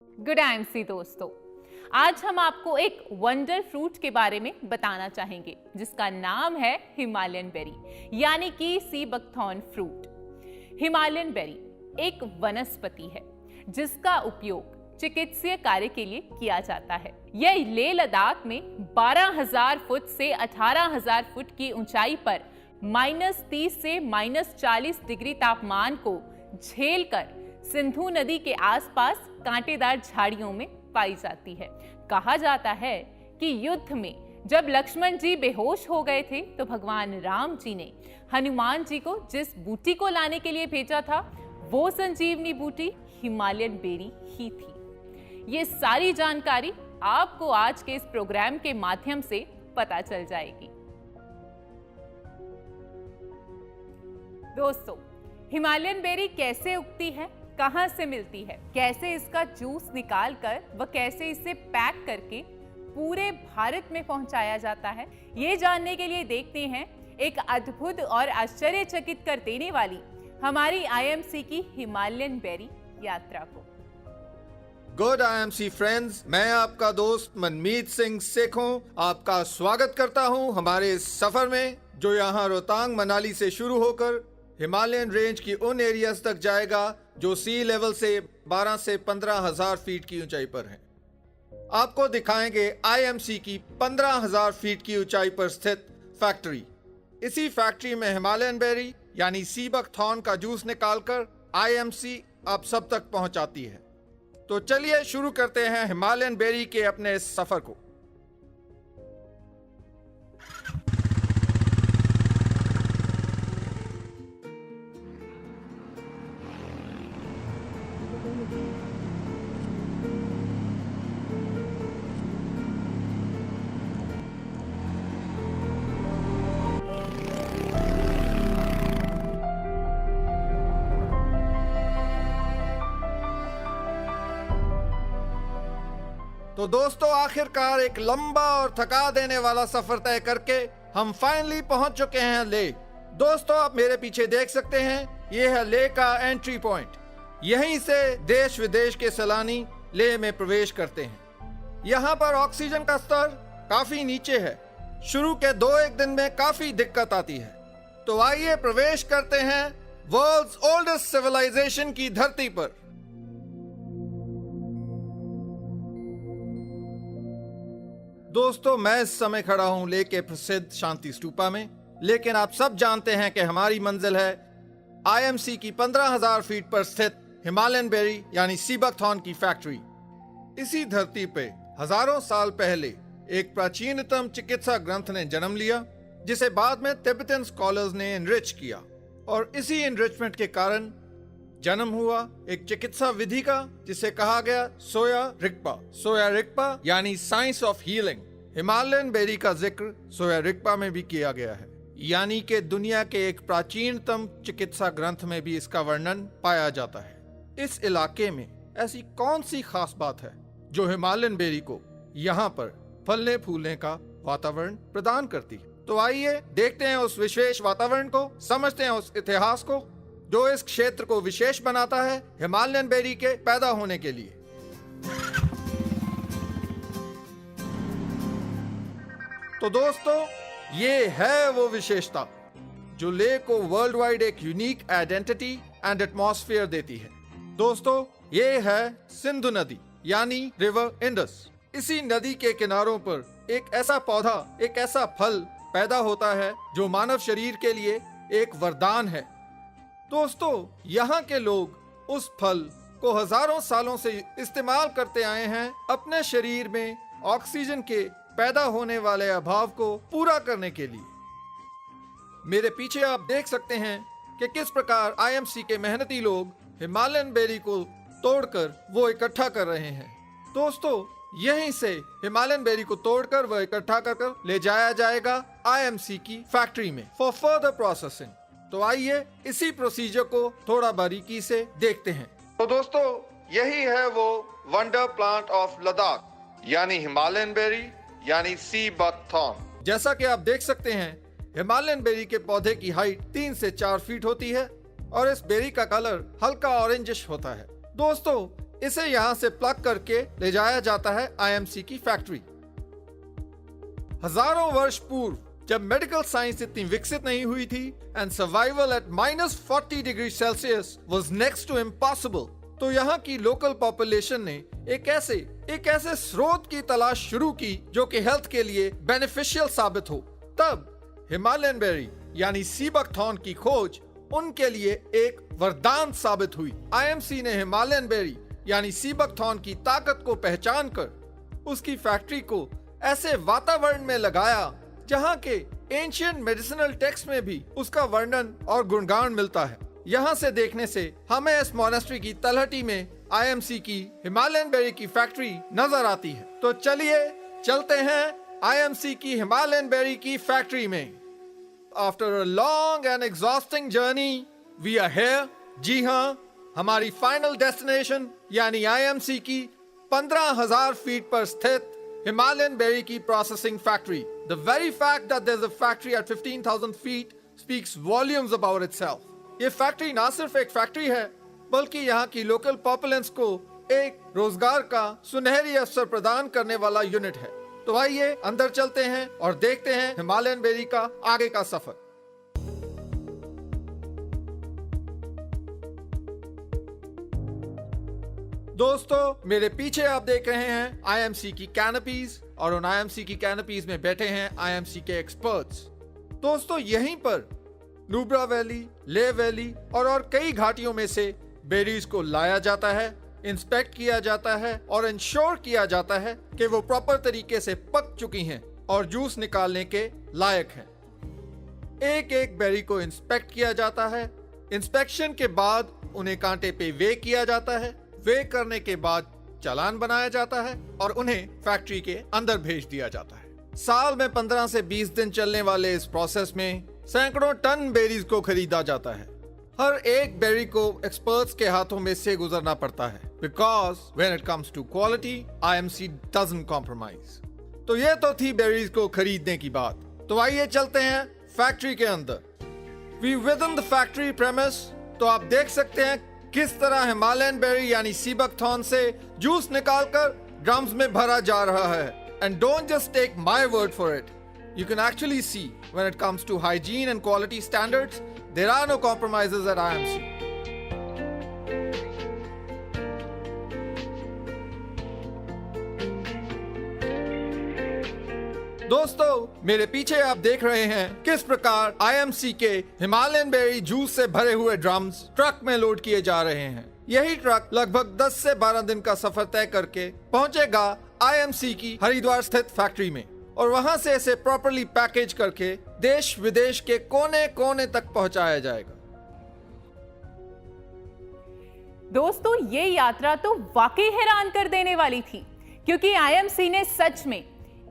Good IMC दोस्तों, आज हम आपको एक वंडर फ्रूट के बारे में बताना चाहेंगे जिसका नाम है हिमालयन बेरी यानी कि sea buckthorn fruit. Himalayan berry एक वनस्पति है जिसका उपयोग चिकित्सीय कार्य के लिए किया जाता है। यह लेह लद्दाख में 12,000 फुट से 18,000 फुट की ऊंचाई पर -30 से -40 डिग्री तापमान को झेलकर सिंधु नदी के आसपास कांटेदार झाड़ियों में पाई जाती है। कहा जाता है कि युद्ध में जब लक्ष्मण जी बेहोश हो गए थे तो भगवान राम जी ने हनुमान जी को जिस बूटी को लाने के लिए भेजा था वो संजीवनी बूटी हिमालयन बेरी ही थी। ये सारी जानकारी आपको आज के इस प्रोग्राम के माध्यम से पता चल जाएगी। दोस्तों, हिमालयन बेरी कैसे उगती है, कहां से मिलती है, कैसे इसका जूस निकालकर व कैसे इसे पैक करके पूरे भारत में पहुंचाया जाता है, ये जानने के लिए देखते हैं एक अद्भुत और आश्चर्यचकित कर देने वाली हमारी आईएमसी की हिमालयन बेरी यात्रा को। गुड आईएमसी फ्रेंड्स, मैं आपका दोस्त मनमीत सिंह सेखों आपका स्वागत करता हूं हमारे इस सफर में जो यहां रोहतांग मनाली से शुरू होकर हिमालयन रेंज की उन एरियाज तक जाएगा जो सी लेवल से 12 से 15,000 फीट की ऊंचाई पर है। आपको दिखाएंगे आईएमसी की 15,000 फीट की ऊंचाई पर स्थित फैक्ट्री। इसी फैक्ट्री में हिमालयन बेरी यानी सी बकथॉर्न का जूस निकालकर आईएमसी आप सब तक पहुंचाती है। तो चलिए शुरू करते हैं हिमालयन बेरी के अपने इस सफर को। तो दोस्तों, आखिरकार एक लंबा और थका देने वाला सफर तय करके हम फाइनली पहुंच चुके हैं लेह। दोस्तों, आप मेरे पीछे देख सकते हैं, यह है लेह का एंट्री पॉइंट। यहीं से देश विदेश के सैलानी लेह में प्रवेश करते हैं। यहाँ पर ऑक्सीजन का स्तर काफी नीचे है। शुरू के 2-1 दिन में काफी दिक्कत आती है। तो आइए प्रवेश करते हैं वर्ल्ड्स ओल्डेस्ट सिविलाइजेशन की धरती पर। दोस्तों, मैं इस समय खड़ा हूं लेह के प्रसिद्ध शांति स्तूपा में, लेकिन आप सब जानते हैं कि हमारी मंजिल है आईएमसी की 15,000 फीट पर स्थित हिमालयन बेरी यानी सी बकथॉर्न की फैक्ट्री। इसी धरती पे हजारों साल पहले एक प्राचीनतम चिकित्सा ग्रंथ ने जन्म लिया जिसे बाद में तिब्बतन स्कॉलर्स ने एनरिच किया, और इसी एनरिचमेंट के कारण जन्म हुआ एक चिकित्सा विधि का जिसे कहा गया सोया रिगपा। सोया रिगपा यानी science of healing. Himalayan berry का जिक्र सोया रिगपा में भी किया गया है, यानी कि दुनिया के एक प्राचीनतम चिकित्सा ग्रंथ में भी इसका वर्णन पाया जाता है। इस इलाके में ऐसी कौन सी खास बात है जो हिमालयन बेरी को यहाँ पर फलने फूलने का वातावरण प्रदान करती है? तो आइए देखते हैं उस विशेष वातावरण को, समझते हैं उस इतिहास को जो इस क्षेत्र को विशेष बनाता है हिमालयन बेरी के पैदा होने के लिए। तो दोस्तों, ये है वो विशेषता जो लेह को वर्ल्ड वाइड एक यूनिक आइडेंटिटी एंड एटमॉस्फेयर देती है। दोस्तों, ये है सिंधु नदी यानी रिवर इंडस। इसी नदी के किनारों पर एक ऐसा पौधा, एक ऐसा फल पैदा होता है जो मानव शरीर के लिए एक वरदान है। दोस्तों, यहाँ के लोग उस फल को हजारों सालों से इस्तेमाल करते आए हैं अपने शरीर में ऑक्सीजन के पैदा होने वाले अभाव को पूरा करने के लिए। मेरे पीछे आप देख सकते हैं कि किस प्रकार आईएमसी के मेहनती लोग हिमालयन बेरी को तोड़कर वो इकट्ठा कर रहे हैं। दोस्तों, यहीं से हिमालयन बेरी को तोड़कर वह इकट्ठा कर ले जाया जाएगा आईएमसी की फैक्ट्री में फॉर फर्दर प्रोसेसिंग। तो आइए इसी प्रोसीजर को थोड़ा बारीकी से देखते हैं। तो दोस्तों, यही है वो वंडर प्लांट ऑफ लद्दाख यानी हिमालयन बेरी यानी सी बकथॉर्न। जैसा कि आप देख सकते हैं, हिमालयन बेरी के पौधे की हाइट 3 से 4 फीट होती है और इस बेरी का कलर हल्का ऑरेंजिश होता है। दोस्तों, इसे यहाँ से प्लग करके ले जाया जाता है आईएमसी की फैक्ट्री। हजारों वर्ष पूर्व जब मेडिकल साइंस इतनी विकसित नहीं हुई थी and survival at -40 degree Celsius was next to impossible, तो यहाँ की लोकल पॉपुलेशन ने एक ऐसे स्रोत की तलाश शुरू की जो कि हेल्थ के लिए बेनिफिशियल साबित हो। तब हिमालयन बेरी यानी सी बकथॉर्न की खोज उनके लिए एक वरदान साबित हुई। आईएमसी ने हिमालयन बेरी यानी सी बकथॉर्न की ताकत को पहचान कर उसकी फैक्ट्री को ऐसे वातावरण में लगाया जहां के एंशिएंट मेडिसिनल टेक्स्ट में भी उसका वर्णन और गुणगान मिलता है। यहाँ से देखने से हमें इस मोनेस्ट्री की तलहटी में आईएमसी की हिमालयन बेरी की फैक्ट्री नजर आती है। तो चलिए चलते हैं आईएमसी की हिमालयन बेरी की फैक्ट्री में। After a long and exhausting journey we are here. जी हाँ, हमारी फाइनल डेस्टिनेशन यानी आईएमसी की 15,000 फीट पर स्थित हिमालयन बेरी की processing factory. The very fact that there's a factory at 15,000 feet speaks volumes about itself। ये फैक्ट्री ना सिर्फ एक फैक्ट्री है बल्कि यहाँ की लोकल पॉपुलेंस को एक रोजगार का सुनहरी अवसर प्रदान करने वाला यूनिट है। तो आइए अंदर चलते हैं और देखते हैं हिमालयन बेरी का आगे का सफर। दोस्तों, मेरे पीछे आप देख रहे हैं आईएमसी की कैनपीज और उन आईएमसी की कैनपीज में बैठे हैं आईएमसी के एक्सपर्ट्स। दोस्तों, यहीं पर नुब्रा वैली, ले वैली और कई घाटियों में से बेरीज को लाया जाता है, इंस्पेक्ट किया जाता है और इंश्योर किया जाता है कि वो प्रॉपर तरीके से पक चुकी हैं और जूस निकालने के लायक हैं। एक एक बेरी को इंस्पेक्ट किया जाता है। इंस्पेक्शन के बाद उन्हें कांटे पे वे किया जाता है। वे करने के बाद चालान बनाया जाता है और उन्हें फैक्ट्री के अंदर भेज दिया जाता है। साल में 15 से 20 दिन चलने वाले इस प्रोसेस में सैकड़ों टन बेरीज को खरीदा जाता है। हर एक बेरी को एक्सपर्ट्स के हाथों में से गुजरना पड़ता है, because when it comes to quality IMC doesn't compromise. तो ये तो थी बेरीज को खरीदने की बात। तो आइए चलते हैं फैक्ट्री के अंदर। We within the factory premise. तो आप देख सकते हैं किस तरह हिमालयन बेरी यानी सी बकथॉर्न से जूस निकालकर ड्रम्स में भरा जा रहा है। And don't just take my word for it, you can actually see when it comes to hygiene and quality standards, there are no compromises at IMC. दोस्तों, मेरे पीछे आप देख रहे हैं किस प्रकार आईएमसी के हिमालयन बेरी जूस से भरे हुए ड्रम्स ट्रक में लोड किए जा रहे हैं। यही ट्रक लगभग 10 से 12 दिन का सफर तय करके पहुंचेगा आईएमसी की हरिद्वार स्थित फैक्ट्री में और वहां से इसे प्रॉपर्ली पैकेज करके देश विदेश के कोने कोने तक पहुंचाया जाएगा। दोस्तों, ये यात्रा तो वाकई हैरान कर देने वाली थी, क्योंकि आईएमसी ने सच में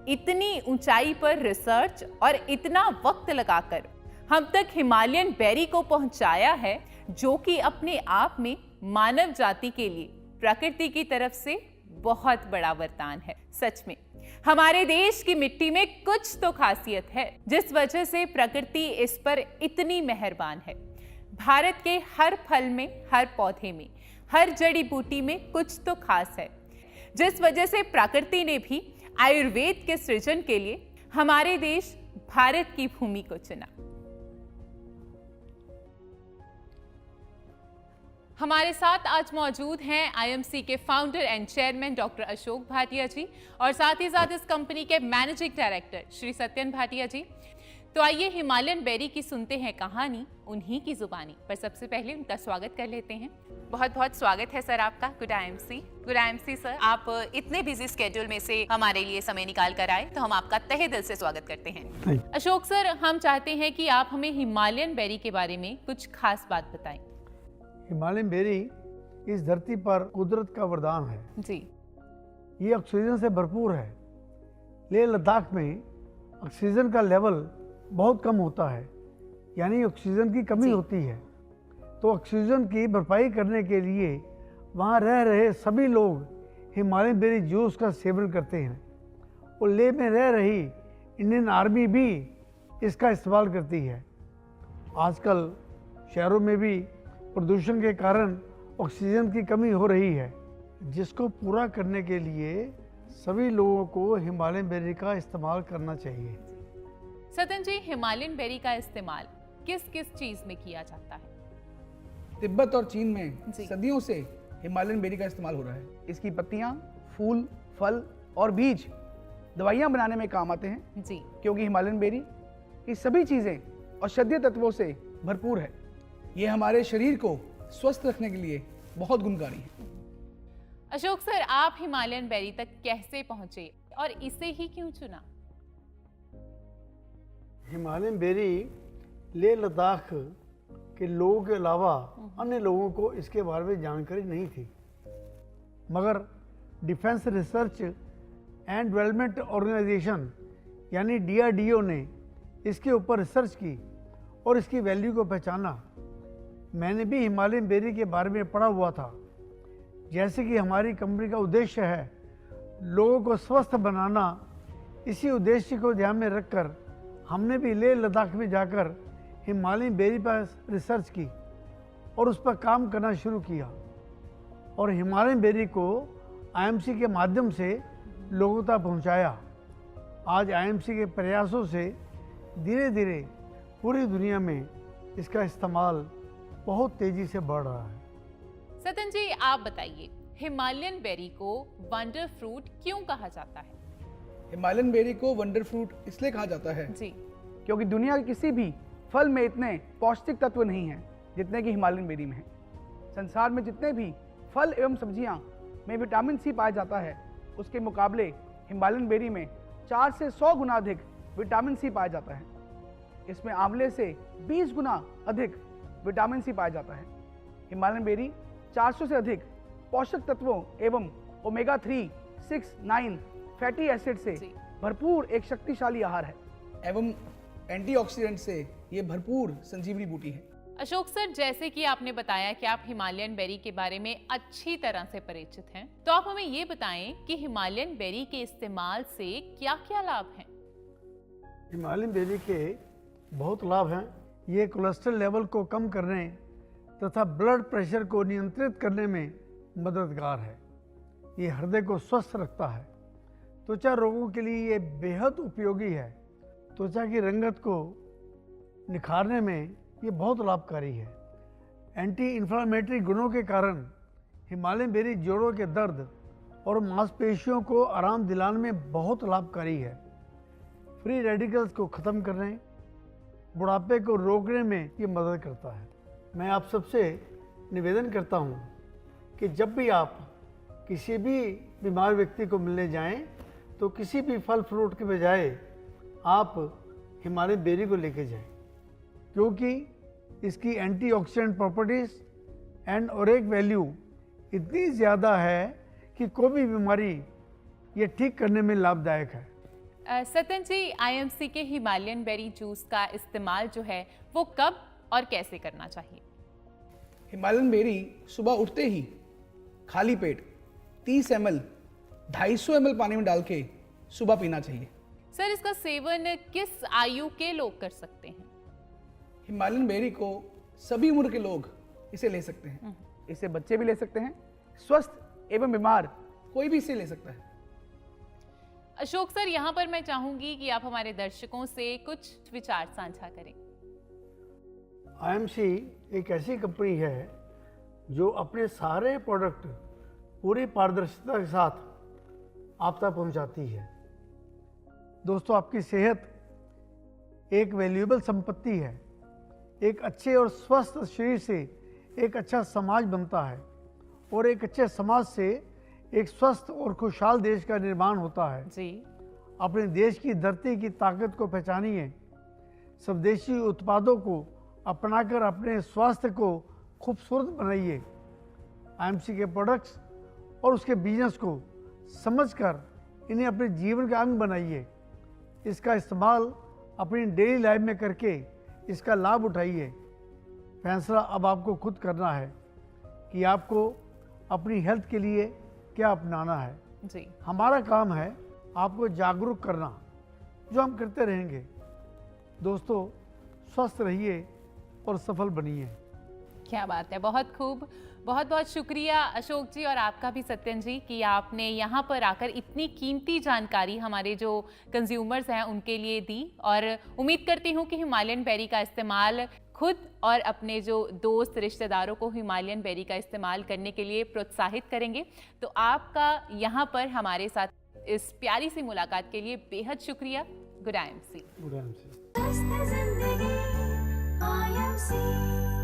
इतनी ऊंचाई पर रिसर्च और इतना वक्त लगाकर हम तक हिमालयन बेरी को पहुंचाया है, जो कि अपने आप में मानव जाति के लिए प्रकृति की तरफ से बहुत बड़ा वरदान है। सच में हमारे देश की मिट्टी में कुछ तो खासियत है, जिस वजह से प्रकृति इस पर इतनी मेहरबान है। भारत के हर फल में, हर पौधे में, हर जड़ी बूटी में कुछ तो खास है, जिस वजह से प्रकृति ने भी आयुर्वेद के सृजन के लिए हमारे देश भारत की भूमि को चुना। हमारे साथ आज मौजूद हैं आईएमसी के founder and chairman doctor Ashok Bhatia ji और साथ ही साथ इस कंपनी के मैनेजिंग डायरेक्टर श्री सत्यन भाटिया जी। तो आइए हिमालयन बेरी की सुनते हैं कहानी उन्हीं की जुबानी। पर सबसे पहले उनका स्वागत कर लेते हैं। बहुत बहुत स्वागत है सर आपका। गुड आईएमसी सर, आप इतने बिजी स्केड्यूल में से हमारे लिए समय निकाल कर आए, तो हम आपका तहे दिल से स्वागत करते हैं। अशोक सर, हम चाहते हैं कि आप हमें हिमालयन बेरी के बारे में कुछ खास बात बताएं। हिमालयन बेरी इस धरती पर कुदरत का वरदान है जी। ये ऑक्सीजन से भरपूर है। लेह लद्दाख में ऑक्सीजन का लेवल बहुत कम होता है, यानी ऑक्सीजन की कमी होती है। तो ऑक्सीजन की भरपाई करने के लिए वहाँ रह रहे सभी लोग हिमालयन बेरी जूस का सेवन करते हैं और लेह में रह रही इंडियन आर्मी भी इसका इस्तेमाल करती है। आजकल शहरों में भी प्रदूषण के कारण ऑक्सीजन की कमी हो रही है, जिसको पूरा करने के लिए सभी लोगों को हिमालयन बेरी का इस्तेमाल करना चाहिए। सतन जी, हिमालयन बेरी का इस्तेमाल किस किस चीज में किया जाता है? तिब्बत और चीन में जी। सदियों से हिमालयन बेरी का इस्तेमाल हो रहा है। इसकी पत्तियां, फूल, फल और बीज दवाइयां बनाने में काम आते हैं, जी। क्योंकि हिमालयन बेरी की सभी चीजें औषधीय तत्वों से भरपूर है। ये हमारे शरीर को स्वस्थ रखने के लिए बहुत गुणकारी है। अशोक सर, आप हिमालयन बेरी तक कैसे पहुंचे और इसे ही क्यों चुना? हिमालयन बेरी लेह लद्दाख के लोगों के अलावा अन्य लोगों को इसके बारे में जानकारी नहीं थी, मगर defence research and development organisation यानी DRDO ने इसके ऊपर रिसर्च की और इसकी वैल्यू को पहचाना। मैंने भी हिमालयन बेरी के बारे में पढ़ा हुआ था। जैसे कि हमारी कंपनी का उद्देश्य है लोगों को स्वस्थ बनाना, इसी उद्देश्य को ध्यान में रखकर हमने भी लेह लद्दाख में जाकर हिमालयन बेरी पर रिसर्च की और उस पर काम करना शुरू किया और हिमालयन बेरी को IMC के माध्यम से लोगों तक पहुंचाया। आज IMC के प्रयासों से धीरे धीरे पूरी दुनिया में इसका इस्तेमाल बहुत तेजी से बढ़ रहा है। सतन जी, आप बताइए, हिमालयन बेरी को वंडर फ्रूट क्यों कहा जाता है? हिमालयन बेरी को वंडर फ्रूट इसलिए कहा जाता है जी। क्योंकि दुनिया के किसी भी फल में इतने पौष्टिक तत्व नहीं हैं जितने कि हिमालयन बेरी में हैं। संसार में जितने भी फल एवं सब्जियां में विटामिन C पाया जाता है, उसके मुकाबले हिमालयन बेरी में 4 से 100 गुना अधिक विटामिन C पाया जाता है। इसमें आंवले से 20 गुना अधिक विटामिन C पाया जाता है। हिमालयन बेरी 400 से अधिक पोषक तत्वों एवं ओमेगा 3, 6, 9 फैटी एसिड से जी। भरपूर एक शक्तिशाली आहार है एवं एंटीऑक्सीडेंट से ये भरपूर संजीवनी बूटी है। अशोक सर, जैसे कि आपने बताया कि आप हिमालयन बेरी के बारे में अच्छी तरह से परिचित हैं, तो आप हमें ये बताएं कि हिमालयन बेरी के इस्तेमाल से क्या-क्या लाभ हैं? हिमालयन बेरी के बहुत लाभ हैं। ये कोलेस्ट्रॉल लेवल को कम करने तथा ब्लड प्रेशर को नियंत्रित करने में मददगार है। ये हृदय को स्वस्थ रखता है। त्वचा रोगों के लिए ये बेहद उपयोगी है। त्वचा की रंगत को निखारने में ये बहुत लाभकारी है। एंटी इन्फ्लामेटरी गुणों के कारण हिमालयन बेरी जोड़ों के दर्द और मांसपेशियों को आराम दिलाने में बहुत लाभकारी है। फ्री रेडिकल्स को ख़त्म करने, बुढ़ापे को रोकने में ये मदद करता है। मैं आप सबसे निवेदन करता हूँ कि जब भी आप किसी भी बीमार व्यक्ति को मिलने जाएं, तो किसी भी फल फ्रूट के बजाय आप हिमालयन बेरी को लेके जाएं, क्योंकि इसकी एंटीऑक्सीडेंट प्रॉपर्टीज़ एंड ओरेक वैल्यू इतनी ज़्यादा है कि कोई भी बीमारी ये ठीक करने में लाभदायक है। सतन जी, IMC के हिमालयन बेरी जूस का इस्तेमाल जो है वो कब और कैसे करना चाहिए? हिमालयन बेरी सुबह उठते ही खाली पेट 30 ml 250 ml पानी में डाल के सुबह पीना चाहिए। सर, इसका सेवन किस आयु के लोग कर सकते हैं? हिमालयन बेरी को सभी उम्र के लोग इसे ले सकते हैं। इसे बच्चे भी ले सकते हैं, स्वस्थ एवं बीमार कोई भी इसे ले सकता है। अशोक सर, यहाँ पर मैं चाहूंगी कि आप हमारे दर्शकों से कुछ विचार साझा करें। IMC एक ऐसी कंपनी है जो अपने सारे प्रोडक्ट पूरी पारदर्शिता के साथ आप तक पहुंचाती है। दोस्तों, आपकी सेहत एक वैल्यूएबल संपत्ति है। एक अच्छे और स्वस्थ शरीर से एक अच्छा समाज बनता है और एक अच्छे समाज से एक स्वस्थ और खुशहाल देश का निर्माण होता है। जी। अपने देश की धरती की ताकत को पहचानिए। स्वदेशी उत्पादों को अपनाकर अपने स्वास्थ्य को खूबसूरत बनाइए। IMC के प्रोडक्ट्स और उसके बिजनेस को समझकर इन्हें अपने जीवन का अंग बनाइए। इसका इस्तेमाल अपनी डेली लाइफ में करके इसका लाभ उठाइए। फैसला अब आपको खुद करना है कि आपको अपनी हेल्थ के लिए क्या अपनाना है। जी। हमारा काम है आपको जागरूक करना, जो हम करते रहेंगे। दोस्तों, स्वस्थ रहिए और सफल बनिए। क्या बात है, बहुत खूब। बहुत बहुत शुक्रिया अशोक जी और आपका भी सत्यन जी कि आपने यहाँ पर आकर इतनी कीमती जानकारी हमारे जो कंज्यूमर्स हैं उनके लिए दी, और उम्मीद करती हूँ कि हिमालयन बेरी का इस्तेमाल खुद और अपने जो दोस्त रिश्तेदारों को हिमालयन बेरी का इस्तेमाल करने के लिए प्रोत्साहित करेंगे। तो आपका यहाँ पर हमारे साथ इस प्यारी सी मुलाकात के लिए बेहद शुक्रिया। Good IMC। Good IMC। मस्त ज़िंदगी IMC।